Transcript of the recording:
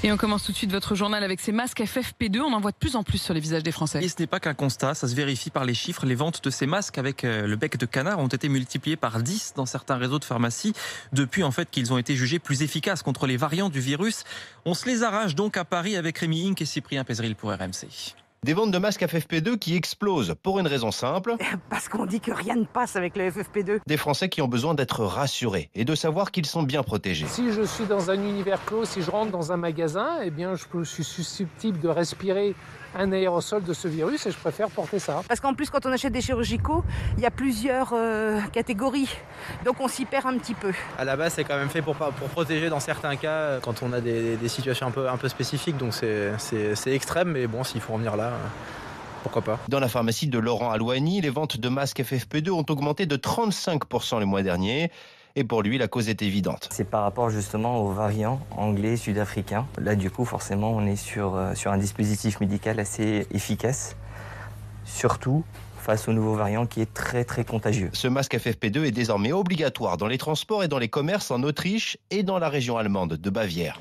Et on commence tout de suite votre journal avec ces masques FFP2. On en voit de plus en plus sur les visages des Français. Et ce n'est pas qu'un constat, ça se vérifie par les chiffres. Les ventes de ces masques avec le bec de canard ont été multipliées par 10 dans certains réseaux de pharmacies depuis en fait qu'ils ont été jugés plus efficaces contre les variants du virus. On se les arrache donc à Paris avec Rémi Inc et Cyprien Pézeril pour RMC. Des ventes de masques FFP2 qui explosent pour une raison simple. Parce qu'on dit que rien ne passe avec le FFP2. Des Français qui ont besoin d'être rassurés et de savoir qu'ils sont bien protégés. Si je suis dans un univers clos, si je rentre dans un magasin, eh bien, je suis susceptible de respirer un aérosol de ce virus et je préfère porter ça. Parce qu'en plus, quand on achète des chirurgicaux, il y a plusieurs catégories. Donc on s'y perd un petit peu. À la base, c'est quand même fait pour protéger dans certains cas, quand on a des situations un peu spécifiques. Donc c'est extrême, mais bon, s'il faut en venir là, pourquoi pas. Dans la pharmacie de Laurent Alouani, les ventes de masques FFP2 ont augmenté de 35% le mois dernier. Et pour lui, la cause est évidente. C'est par rapport justement aux variants anglais, sud-africains. Là, du coup, forcément, on est sur un dispositif médical assez efficace, surtout face au nouveau variant qui est très très contagieux. Ce masque FFP2 est désormais obligatoire dans les transports et dans les commerces en Autriche et dans la région allemande de Bavière.